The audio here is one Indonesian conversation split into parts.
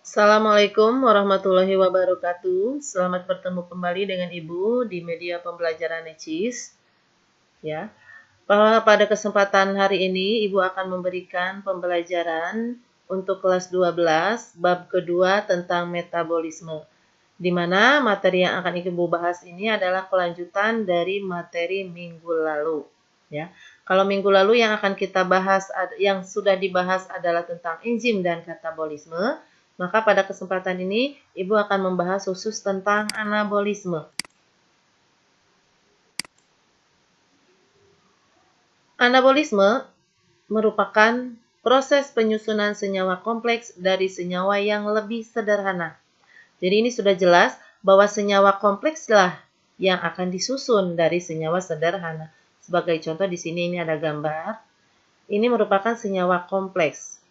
Assalamualaikum warahmatullahi wabarakatuh. Selamat bertemu kembali dengan Ibu di media pembelajaran Necis. Ya, pada kesempatan hari ini Ibu akan memberikan pembelajaran untuk kelas 12 bab kedua tentang metabolisme. Di mana materi yang akan Ibu bahas ini adalah kelanjutan dari materi minggu lalu. Ya, kalau minggu lalu yang akan kita bahas, yang sudah dibahas adalah tentang enzim dan katabolisme. Maka pada kesempatan ini, Ibu akan membahas khusus tentang anabolisme. Anabolisme merupakan proses penyusunan senyawa kompleks dari senyawa yang lebih sederhana. Jadi ini sudah jelas bahwa senyawa komplekslah yang akan disusun dari senyawa sederhana. Sebagai contoh di sini ini ada gambar. Ini merupakan senyawa kompleks.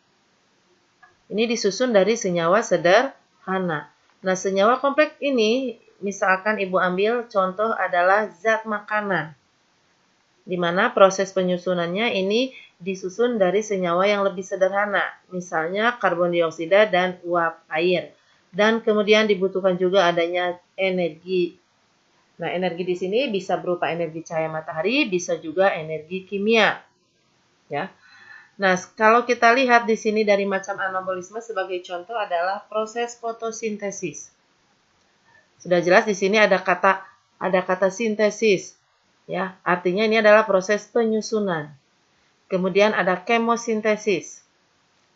Ini disusun dari senyawa sederhana. Nah, senyawa kompleks ini, misalkan Ibu ambil contoh adalah zat makanan, di mana proses penyusunannya ini disusun dari senyawa yang lebih sederhana, misalnya karbon dioksida dan uap air. Dan kemudian dibutuhkan juga adanya energi. Nah, energi di sini bisa berupa energi cahaya matahari, bisa juga energi kimia. Ya. Nah, kalau kita lihat di sini dari macam anabolisme sebagai contoh adalah proses fotosintesis. Sudah jelas di sini ada kata sintesis. Ya, artinya ini adalah proses penyusunan. Kemudian ada kemosintesis.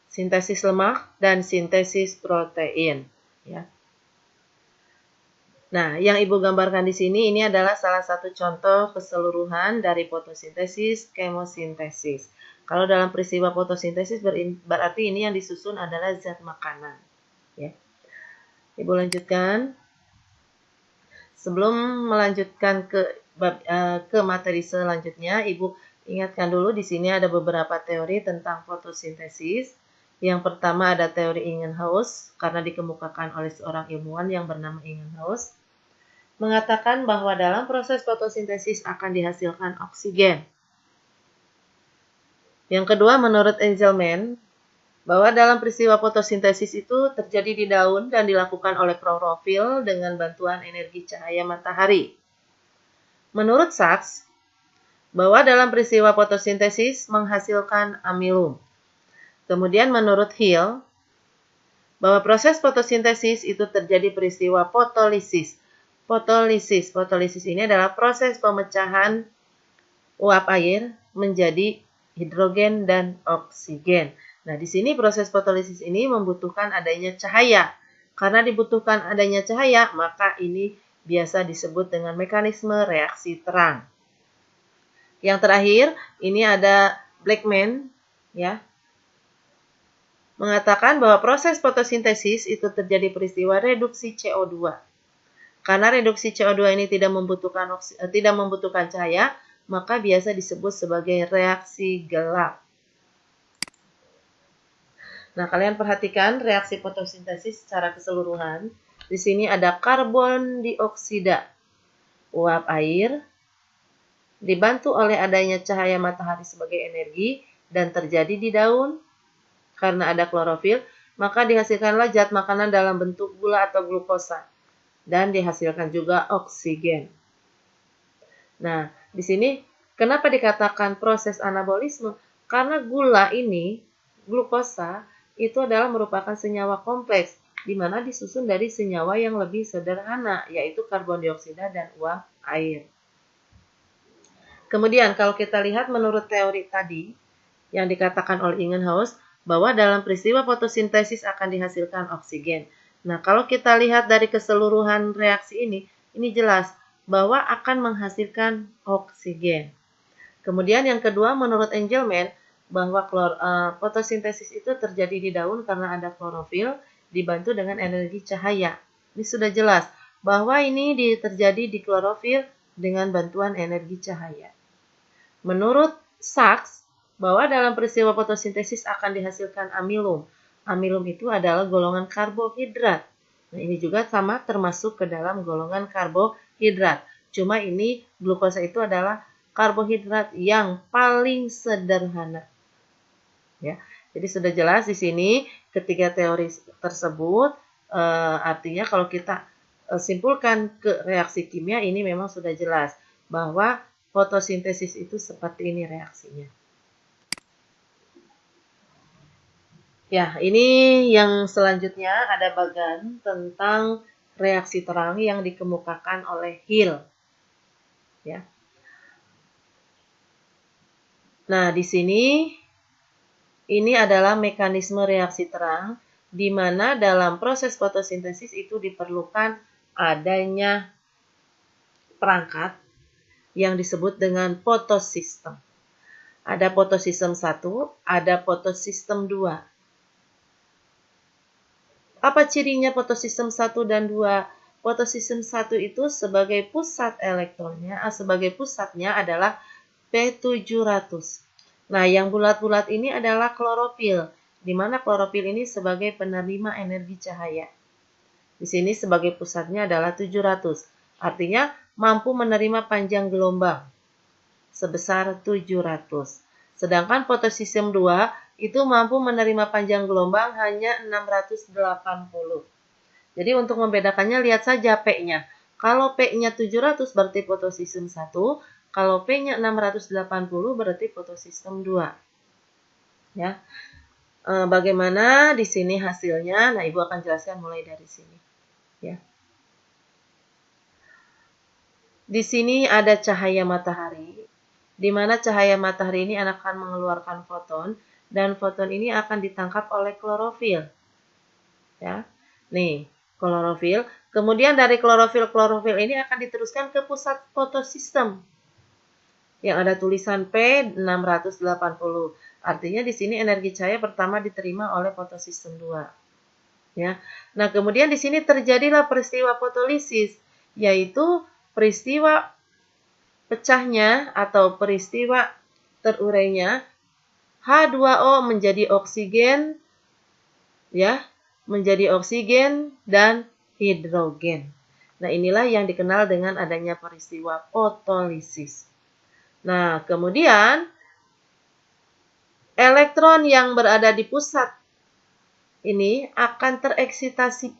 Sintesis lemak dan sintesis protein, ya. Nah, yang Ibu gambarkan di sini ini adalah salah satu contoh keseluruhan dari fotosintesis, kemosintesis. Kalau dalam peristiwa fotosintesis berarti ini yang disusun adalah zat makanan. Ya. Ibu lanjutkan. Sebelum melanjutkan ke materi selanjutnya, Ibu ingatkan dulu di sini ada beberapa teori tentang fotosintesis. Yang pertama ada teori Ingenhousz, karena dikemukakan oleh seorang ilmuwan yang bernama Ingenhousz, mengatakan bahwa dalam proses fotosintesis akan dihasilkan oksigen. Yang kedua, menurut Engelmann, bahwa dalam peristiwa fotosintesis itu terjadi di daun dan dilakukan oleh klorofil dengan bantuan energi cahaya matahari. Menurut Sachs, bahwa dalam peristiwa fotosintesis menghasilkan amilum. Kemudian menurut Hill, bahwa proses fotosintesis itu terjadi peristiwa fotolisis. Fotolisis ini adalah proses pemecahan uap air menjadi hidrogen dan oksigen. Nah, di sini proses fotolisis ini membutuhkan adanya cahaya. Karena dibutuhkan adanya cahaya, maka ini biasa disebut dengan mekanisme reaksi terang. Yang terakhir, ini ada Blackman, ya, mengatakan bahwa proses fotosintesis itu terjadi peristiwa reduksi CO2. Karena reduksi CO2 ini tidak membutuhkan cahaya, maka biasa disebut sebagai reaksi gelap. Nah, kalian perhatikan reaksi fotosintesis secara keseluruhan. Di sini ada karbon dioksida, uap air, dibantu oleh adanya cahaya matahari sebagai energi dan terjadi di daun. Karena ada klorofil, maka dihasilkanlah zat makanan dalam bentuk gula atau glukosa. Dan dihasilkan juga oksigen. Nah, di sini kenapa dikatakan proses anabolisme? Karena gula ini, glukosa, itu adalah merupakan senyawa kompleks, di mana disusun dari senyawa yang lebih sederhana, yaitu karbon dioksida dan uap air. Kemudian kalau kita lihat menurut teori tadi, yang dikatakan oleh Ingenhousz, bahwa dalam peristiwa fotosintesis akan dihasilkan oksigen. Nah, kalau kita lihat dari keseluruhan reaksi ini jelas bahwa akan menghasilkan oksigen. Kemudian yang kedua, menurut Engelmann, bahwa fotosintesis itu terjadi di daun karena ada klorofil dibantu dengan energi cahaya. Ini sudah jelas bahwa ini terjadi di klorofil dengan bantuan energi cahaya. Menurut Sachs, bahwa dalam peristiwa fotosintesis akan dihasilkan amilum. Amilum itu adalah golongan karbohidrat. Nah, ini juga sama termasuk ke dalam golongan karbohidrat. Cuma ini glukosa itu adalah karbohidrat yang paling sederhana. Ya. Jadi sudah jelas di sini ketiga teori tersebut, artinya kalau kita simpulkan ke reaksi kimia ini memang sudah jelas bahwa fotosintesis itu seperti ini reaksinya. Ya, ini yang selanjutnya ada bagan tentang reaksi terang yang dikemukakan oleh Hill. Ya. Nah, di sini ini adalah mekanisme reaksi terang di mana dalam proses fotosintesis itu diperlukan adanya perangkat yang disebut dengan fotosistem. Ada fotosistem 1, ada fotosistem 2. Apa cirinya fotosistem 1 dan 2? Fotosistem 1 itu sebagai pusat elektronnya, sebagai pusatnya adalah P700. Nah, yang bulat-bulat ini adalah klorofil, di mana klorofil ini sebagai penerima energi cahaya. Di sini sebagai pusatnya adalah 700, artinya mampu menerima panjang gelombang sebesar 700. Sedangkan fotosistem 2 itu mampu menerima panjang gelombang hanya 680. Jadi untuk membedakannya lihat saja P-nya. Kalau P-nya 700 berarti fotosistem 1, kalau P-nya 680 berarti fotosistem 2. Ya. Bagaimana di sini hasilnya? Nah, Ibu akan jelaskan mulai dari sini. Ya. Di sini ada cahaya matahari, di mana cahaya matahari ini akan mengeluarkan foton, dan foton ini akan ditangkap oleh klorofil. Ya. Nih, klorofil. Kemudian dari klorofil ini akan diteruskan ke pusat fotosistem. Yang ada tulisan P680. Artinya di sini energi cahaya pertama diterima oleh fotosistem 2. Ya. Nah, kemudian di sini terjadilah peristiwa fotolisis, yaitu peristiwa pecahnya atau peristiwa terurainya H2O menjadi oksigen, ya, menjadi oksigen dan hidrogen. Nah, inilah yang dikenal dengan adanya peristiwa fotolisis. Nah, kemudian elektron yang berada di pusat ini akan tereksitasi,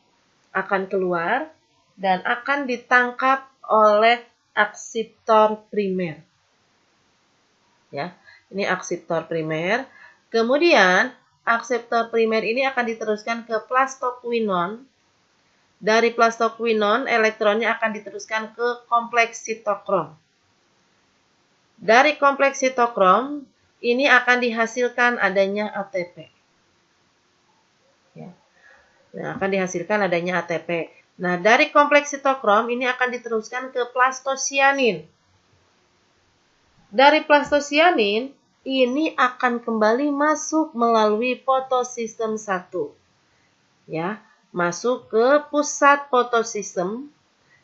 akan keluar dan akan ditangkap oleh akseptor primer. Ya, ini akseptor primer. Kemudian akseptor primer ini akan diteruskan ke plastoquinon. Dari plastoquinon, elektronnya akan diteruskan ke kompleks sitokrom. Dari kompleks sitokrom, ini akan dihasilkan adanya ATP. Ya. Nah, akan dihasilkan adanya ATP. Nah, dari kompleks sitokrom, ini akan diteruskan ke plastosianin. Dari plastosianin, ini akan kembali masuk melalui fotosistem 1. Ya, masuk ke pusat fotosistem,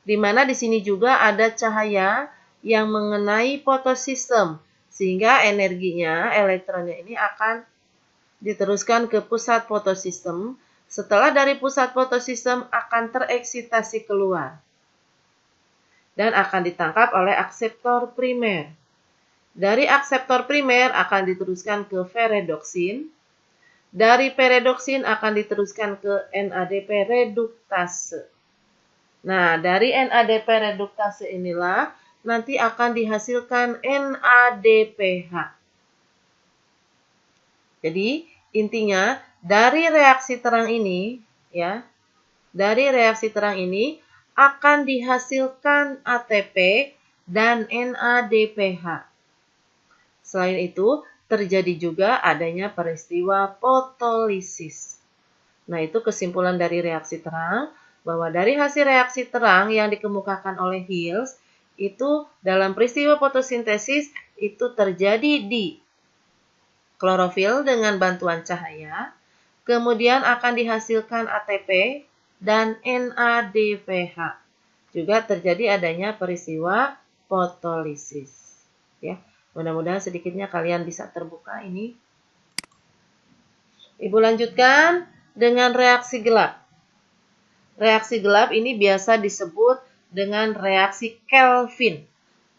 di mana di sini juga ada cahaya yang mengenai fotosistem, sehingga energinya, elektronnya ini akan diteruskan ke pusat fotosistem. Setelah dari pusat fotosistem akan tereksitasi keluar dan akan ditangkap oleh akseptor primer. Dari akseptor primer akan diteruskan ke ferredoksin. Dari ferredoksin akan diteruskan ke NADP reduktase. Nah, dari NADP reduktase inilah nanti akan dihasilkan NADPH. Jadi, intinya dari reaksi terang ini, ya, dari reaksi terang ini akan dihasilkan ATP dan NADPH. Selain itu, terjadi juga adanya peristiwa fotolisis. Nah, itu kesimpulan dari reaksi terang, bahwa dari hasil reaksi terang yang dikemukakan oleh Hill, itu dalam peristiwa fotosintesis itu terjadi di klorofil dengan bantuan cahaya, kemudian akan dihasilkan ATP dan NADPH. Juga terjadi adanya peristiwa fotolisis. Ya, mudah-mudahan sedikitnya kalian bisa terbuka ini. Ibu lanjutkan dengan reaksi gelap. Reaksi gelap ini biasa disebut dengan reaksi Kelvin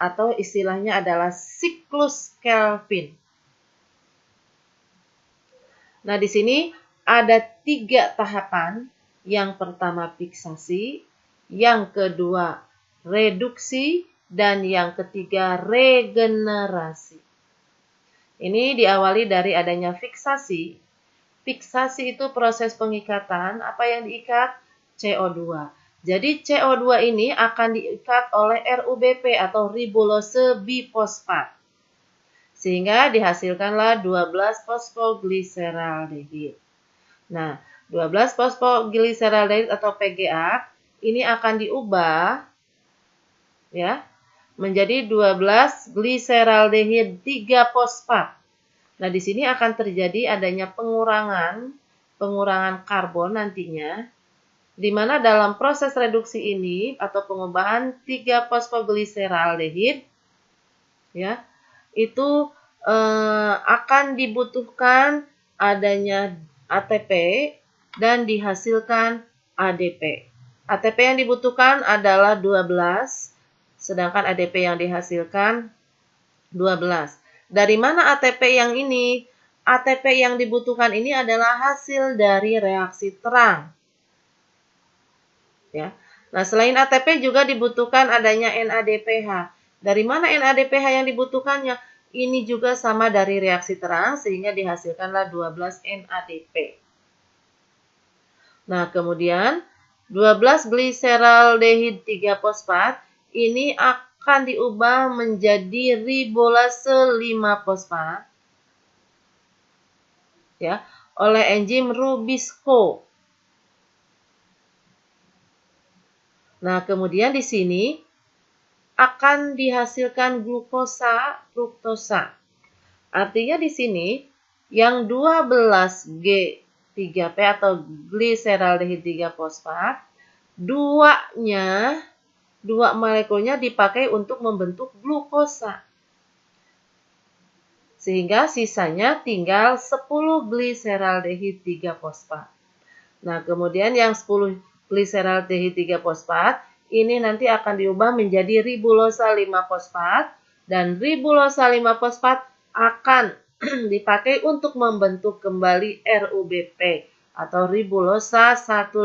atau istilahnya adalah siklus Kelvin. Nah, di sini ada 3 tahapan. Yang pertama fiksasi, yang kedua reduksi, dan yang ketiga regenerasi. Ini diawali dari adanya fiksasi. Fiksasi itu proses pengikatan. Apa yang diikat? CO2. Jadi CO2 ini akan diikat oleh RUBP atau ribulose bifosfat. Sehingga dihasilkanlah 12 fosfogliseraldehid. Nah, 12 fosfogliseraldehid atau PGA ini akan diubah ya menjadi 12 gliseraldehid 3 fosfat. Nah, di sini akan terjadi adanya pengurangan karbon nantinya, di mana dalam proses reduksi ini atau pengubahan 3 fosfogliseraldehid ya, itu akan dibutuhkan adanya ATP dan dihasilkan ADP. ATP yang dibutuhkan adalah 12, sedangkan ADP yang dihasilkan 12. Dari mana ATP yang ini? ATP yang dibutuhkan ini adalah hasil dari reaksi terang. Ya. Nah, selain ATP juga dibutuhkan adanya NADPH. Dari mana NADPH yang dibutuhkannya? Ini juga sama dari reaksi terang sehingga dihasilkanlah 12 NADP. Nah, kemudian 12 gliseraldehid 3 fosfat ini akan diubah menjadi ribulase 5 fosfat ya oleh enzim Rubisco. Nah, kemudian di sini akan dihasilkan glukosa fruktosa. Artinya di sini yang 12G3P atau gliseraldehid 3 fosfat, dua molekulnya dipakai untuk membentuk glukosa. Sehingga sisanya tinggal 10 gliseraldehid 3 fosfat. Nah, kemudian yang 10 gliseraldehid 3 fosfat ini nanti akan diubah menjadi ribulosa 5 fosfat dan ribulosa 5 fosfat akan dipakai untuk membentuk kembali RUBP atau ribulosa 15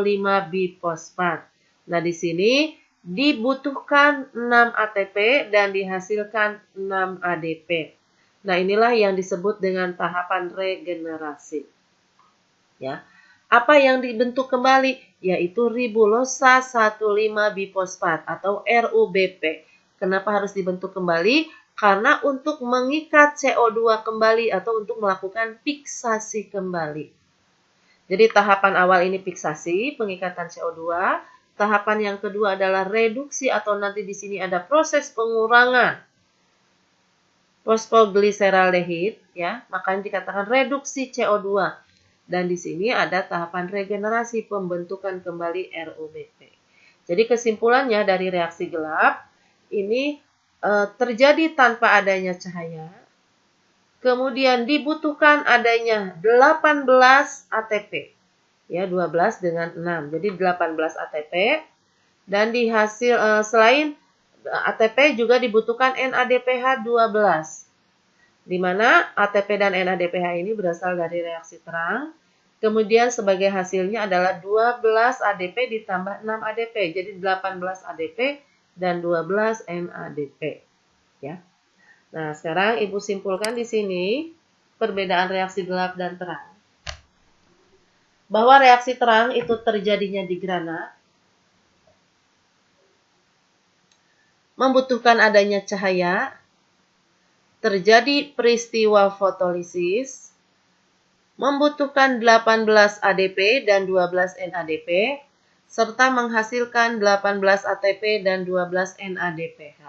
bifosfat. Nah, di sini dibutuhkan 6 ATP dan dihasilkan 6 ADP. Nah, inilah yang disebut dengan tahapan regenerasi. Ya. Apa yang dibentuk kembali? Yaitu ribulosa 15 bifosfat atau RUBP. Kenapa harus dibentuk kembali? Karena untuk mengikat CO2 kembali atau untuk melakukan fiksasi kembali. Jadi tahapan awal ini fiksasi, pengikatan CO2. Tahapan yang kedua adalah reduksi atau nanti di sini ada proses pengurangan fosfogliseraldehid, ya, makanya dikatakan reduksi CO2. Dan di sini ada tahapan regenerasi, pembentukan kembali RUBP. Jadi kesimpulannya dari reaksi gelap ini terjadi tanpa adanya cahaya. Kemudian dibutuhkan adanya 18 ATP. Ya, 12 dengan 6. Jadi 18 ATP. Dan selain ATP juga dibutuhkan NADPH 12. Di mana ATP dan NADPH ini berasal dari reaksi terang. Kemudian sebagai hasilnya adalah 12 ADP ditambah 6 ADP. Jadi 18 ADP dan 12 NADP. Ya. Nah, sekarang Ibu simpulkan di sini perbedaan reaksi gelap dan terang. Bahwa reaksi terang itu terjadinya di granat, membutuhkan adanya cahaya, terjadi peristiwa fotolisis, membutuhkan 18 ADP dan 12 NADP, serta menghasilkan 18 ATP dan 12 NADPH.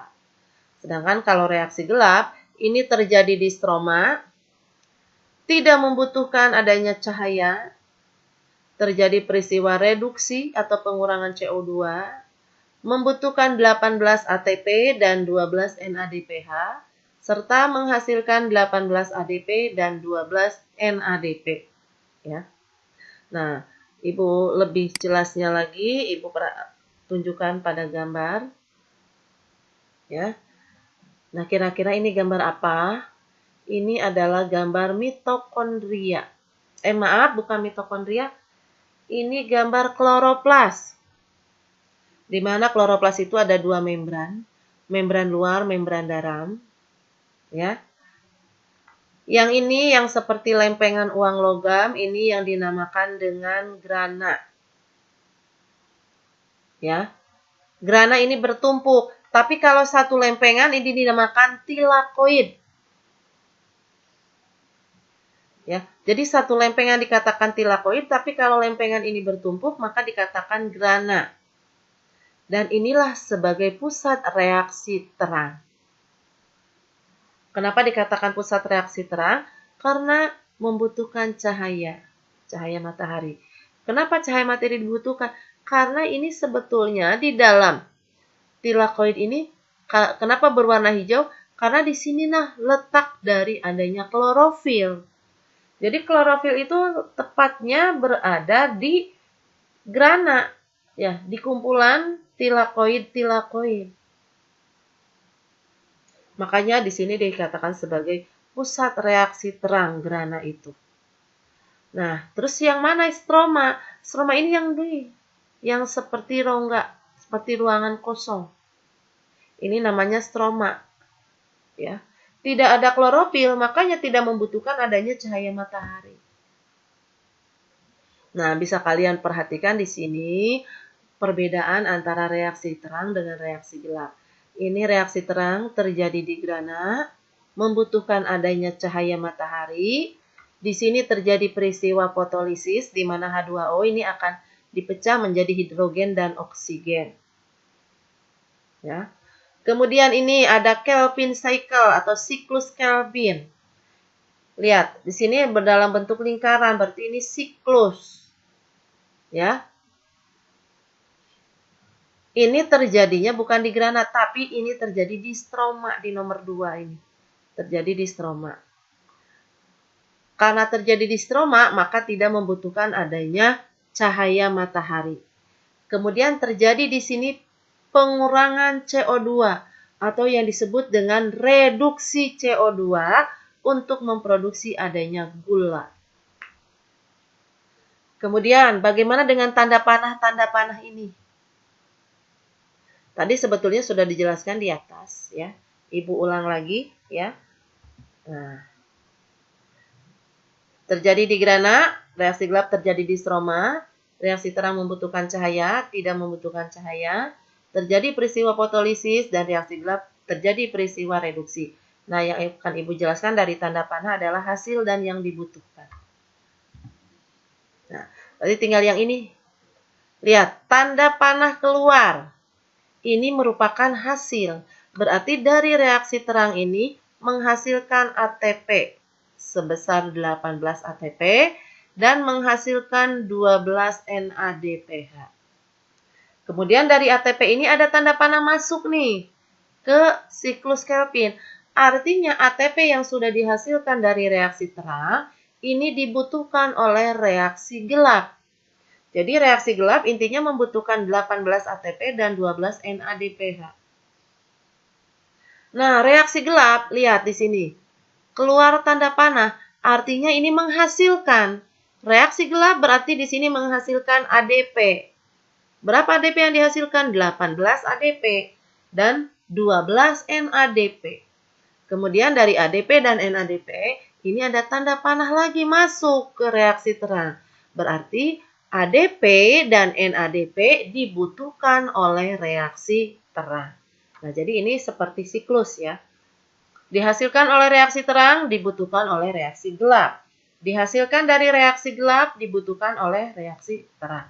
Sedangkan kalau reaksi gelap, ini terjadi di stroma, tidak membutuhkan adanya cahaya, terjadi peristiwa reduksi atau pengurangan CO2, membutuhkan 18 ATP dan 12 NADPH, serta menghasilkan 18 ADP dan 12 NADP. Ya. Nah, Ibu lebih jelasnya lagi, Ibu tunjukkan pada gambar. Ya. Nah, kira-kira ini gambar apa? Ini adalah gambar mitokondria. Maaf, bukan mitokondria. Ini gambar kloroplas. Di mana kloroplas itu ada dua membran. Membran luar, membran dalam. Ya. Yang ini yang seperti lempengan uang logam, ini yang dinamakan dengan grana. Ya. Grana ini bertumpuk, tapi kalau satu lempengan ini dinamakan tilakoid. Ya. Jadi satu lempengan dikatakan tilakoid, tapi kalau lempengan ini bertumpuk maka dikatakan grana. Dan inilah sebagai pusat reaksi terang. Kenapa dikatakan pusat reaksi terang? Karena membutuhkan cahaya matahari. Kenapa cahaya matahari dibutuhkan? Karena ini sebetulnya di dalam tilakoid ini, kenapa berwarna hijau? Karena di sini letak dari adanya klorofil. Jadi klorofil itu tepatnya berada di grana, ya, di kumpulan tilakoid. Makanya di sini dikatakan sebagai pusat reaksi terang grana itu. Nah, terus yang mana stroma? Stroma ini yang seperti rongga, seperti ruangan kosong. Ini namanya stroma. Ya. Tidak ada klorofil, makanya tidak membutuhkan adanya cahaya matahari. Nah, bisa kalian perhatikan di sini perbedaan antara reaksi terang dengan reaksi gelap. Ini reaksi terang terjadi di grana, membutuhkan adanya cahaya matahari. Di sini terjadi peristiwa fotolisis di mana H2O ini akan dipecah menjadi hidrogen dan oksigen. Ya. Kemudian ini ada Kelvin cycle atau siklus Kelvin. Lihat, di sini berdalam bentuk lingkaran, berarti ini siklus. Ya. Ini terjadinya bukan di grana, tapi ini terjadi di stroma, di nomor 2 ini. Terjadi di stroma. Karena terjadi di stroma, maka tidak membutuhkan adanya cahaya matahari. Kemudian terjadi di sini pengurangan CO2 atau yang disebut dengan reduksi CO2 untuk memproduksi adanya gula. Kemudian bagaimana dengan tanda panah ini? Tadi sebetulnya sudah dijelaskan di atas, ya. Ibu ulang lagi, ya. Nah, terjadi di grana, reaksi gelap terjadi di stroma, reaksi terang membutuhkan cahaya, tidak membutuhkan cahaya, terjadi peristiwa fotolisis, dan reaksi gelap terjadi peristiwa reduksi. Nah, yang akan Ibu jelaskan dari tanda panah adalah hasil dan yang dibutuhkan. Nah, tadi tinggal yang ini. Lihat, tanda panah keluar. Ini merupakan hasil. Berarti dari reaksi terang ini menghasilkan ATP sebesar 18 ATP dan menghasilkan 12 NADPH. Kemudian dari ATP ini ada tanda panah masuk nih ke siklus Kelvin. Artinya ATP yang sudah dihasilkan dari reaksi terang ini dibutuhkan oleh reaksi gelap. Jadi reaksi gelap intinya membutuhkan 18 ATP dan 12 NADPH. Nah, reaksi gelap, lihat di sini. Keluar tanda panah, artinya ini menghasilkan. Reaksi gelap berarti di sini menghasilkan ADP. Berapa ADP yang dihasilkan? 18 ADP dan 12 NADP. Kemudian dari ADP dan NADP, ini ada tanda panah lagi masuk ke reaksi terang. Berarti ADP dan NADP dibutuhkan oleh reaksi terang. Nah, jadi ini seperti siklus ya. Dihasilkan oleh reaksi terang, dibutuhkan oleh reaksi gelap. Dihasilkan dari reaksi gelap, dibutuhkan oleh reaksi terang.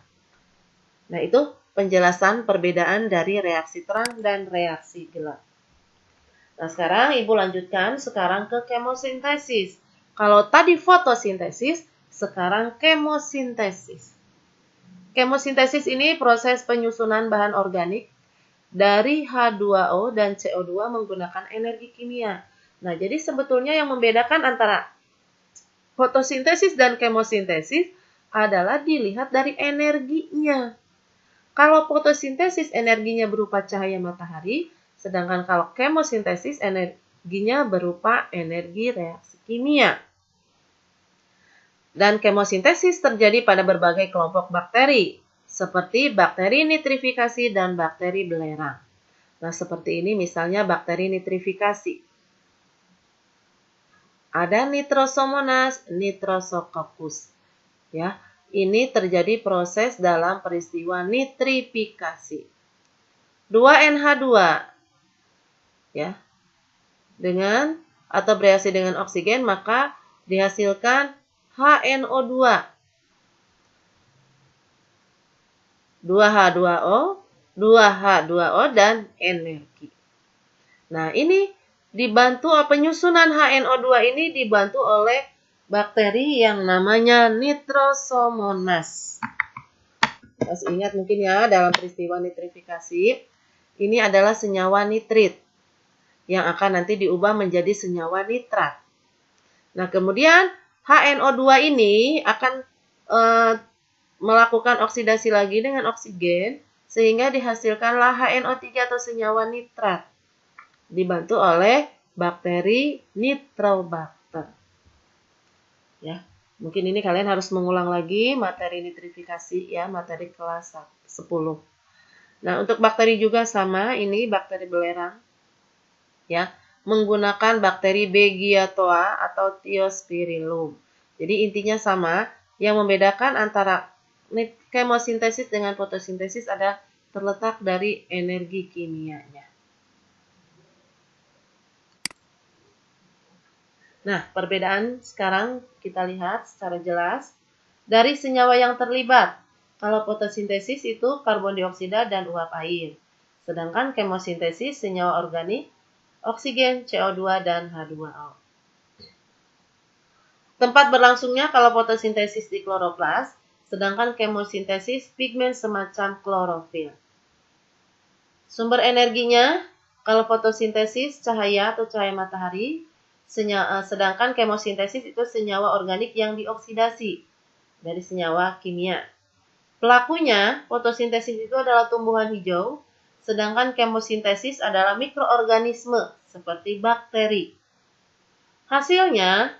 Nah, itu penjelasan perbedaan dari reaksi terang dan reaksi gelap. Nah, sekarang Ibu lanjutkan sekarang ke kemosintesis. Kalau tadi fotosintesis, sekarang kemosintesis. Kemosintesis ini proses penyusunan bahan organik dari H2O dan CO2 menggunakan energi kimia. Nah, jadi sebetulnya yang membedakan antara fotosintesis dan kemosintesis adalah dilihat dari energinya. Kalau fotosintesis energinya berupa cahaya matahari, sedangkan kalau kemosintesis energinya berupa energi reaksi kimia. Dan kemosintesis terjadi pada berbagai kelompok bakteri, seperti bakteri nitrifikasi dan bakteri belerang. Nah, seperti ini misalnya bakteri nitrifikasi. Ada Nitrosomonas, Nitrosococcus. Ya, ini terjadi proses dalam peristiwa nitrifikasi. 2NH2 ya. Dengan atau bereaksi dengan oksigen maka dihasilkan HNO2. 2H2O, 2H2O dan energi. Nah, ini dibantu penyusunan HNO2 ini dibantu oleh bakteri yang namanya Nitrosomonas. Masih ingat mungkin ya dalam peristiwa nitrifikasi, ini adalah senyawa nitrit yang akan nanti diubah menjadi senyawa nitrat. Nah, kemudian HNO2 ini akan melakukan oksidasi lagi dengan oksigen sehingga dihasilkanlah HNO3 atau senyawa nitrat. Dibantu oleh bakteri Nitrobacter. Ya, mungkin ini kalian harus mengulang lagi materi nitrifikasi ya, materi kelas 10. Nah, untuk bakteri juga sama, ini bakteri belerang. Ya, menggunakan bakteri Beggiatoa atau Thiospirillum. Jadi intinya sama, yang membedakan antara kemosintesis dengan fotosintesis ada terletak dari energi kimianya. Nah, perbedaan sekarang kita lihat secara jelas dari senyawa yang terlibat. Kalau fotosintesis itu karbon dioksida dan uap air. Sedangkan kemosintesis senyawa organik, oksigen, CO2, dan H2O. Tempat berlangsungnya kalau fotosintesis di kloroplas, sedangkan kemosintesis pigmen semacam klorofil. Sumber energinya, kalau fotosintesis cahaya atau cahaya matahari, sedangkan kemosintesis itu senyawa organik yang dioksidasi dari senyawa kimia. Pelakunya, fotosintesis itu adalah tumbuhan hijau, sedangkan kemosintesis adalah mikroorganisme seperti bakteri. Hasilnya,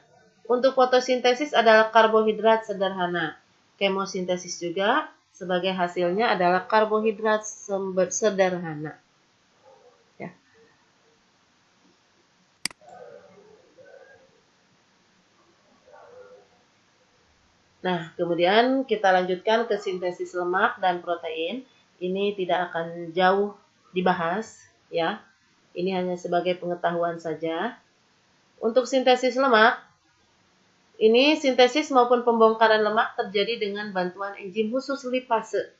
untuk fotosintesis adalah karbohidrat sederhana. Kemosintesis juga sebagai hasilnya adalah karbohidrat sederhana. Ya. Nah, kemudian kita lanjutkan ke sintesis lemak dan protein. Ini tidak akan jauh dibahas, ya. Ini hanya sebagai pengetahuan saja. Untuk sintesis lemak, ini sintesis maupun pembongkaran lemak terjadi dengan bantuan enzim khusus lipase.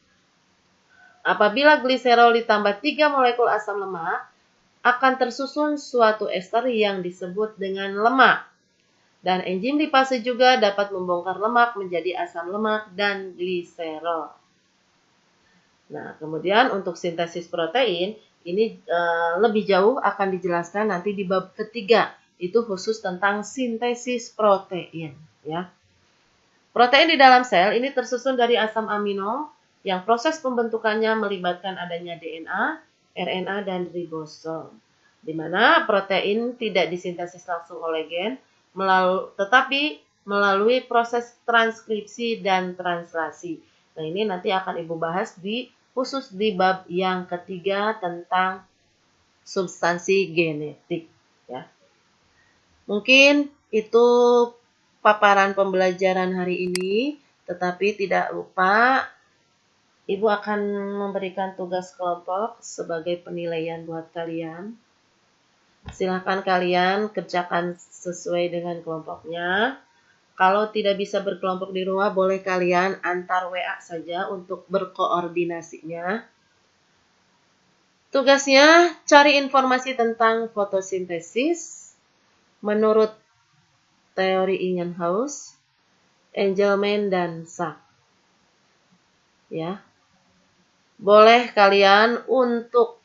Apabila gliserol ditambah 3 molekul asam lemak, akan tersusun suatu ester yang disebut dengan lemak. Dan enzim lipase juga dapat membongkar lemak menjadi asam lemak dan gliserol. Nah, kemudian untuk sintesis protein, ini lebih jauh akan dijelaskan nanti di bab ketiga. Itu khusus tentang sintesis protein. Ya. Protein di dalam sel ini tersusun dari asam amino yang proses pembentukannya melibatkan adanya DNA, RNA, dan ribosom. Di mana protein tidak disintesis langsung oleh gen, tetapi melalui proses transkripsi dan translasi. Nah, ini nanti akan Ibu bahas khusus di bab yang ketiga tentang substansi genetik. Ya. Mungkin itu paparan pembelajaran hari ini, tetapi tidak lupa Ibu akan memberikan tugas kelompok sebagai penilaian buat kalian. Silakan kalian kerjakan sesuai dengan kelompoknya. Kalau tidak bisa berkelompok di rumah, boleh kalian antar WA saja untuk berkoordinasinya. Tugasnya, cari informasi tentang fotosintesis menurut teori Ingenhousz, Engelmann, dan Sachs. Ya. Boleh kalian untuk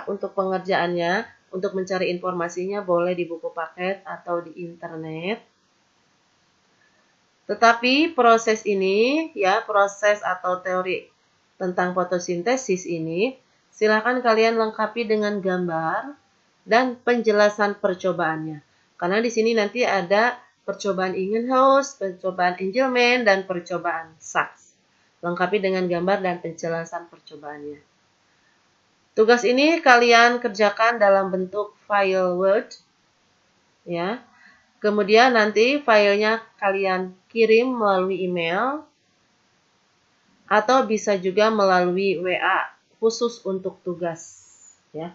untuk pengerjaannya, untuk mencari informasinya boleh di buku paket atau di internet. Tetapi proses ini, ya, proses atau teori tentang fotosintesis ini, silakan kalian lengkapi dengan gambar dan penjelasan percobaannya. Karena di sini nanti ada percobaan Ingenhousz, percobaan Engelmann, dan percobaan Sachs. Lengkapi dengan gambar dan penjelasan percobaannya. Tugas ini kalian kerjakan dalam bentuk file Word, ya. Kemudian nanti filenya kalian kirim melalui email atau bisa juga melalui WA khusus untuk tugas, ya.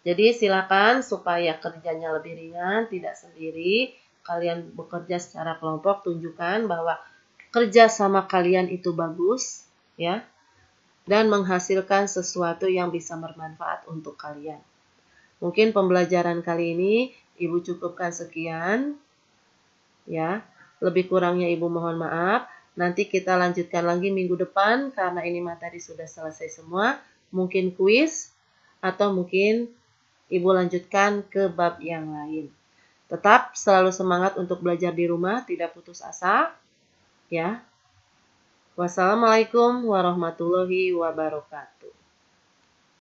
Jadi silakan supaya kerjanya lebih ringan, tidak sendiri, kalian bekerja secara kelompok, tunjukkan bahwa kerja sama kalian itu bagus, ya, dan menghasilkan sesuatu yang bisa bermanfaat untuk kalian. Mungkin pembelajaran kali ini Ibu cukupkan sekian, ya. Lebih kurangnya Ibu mohon maaf. Nanti kita lanjutkan lagi minggu depan karena ini materi sudah selesai semua. Mungkin kuis atau mungkin Ibu lanjutkan ke bab yang lain. Tetap selalu semangat untuk belajar di rumah, tidak putus asa, ya. Wassalamualaikum warahmatullahi wabarakatuh.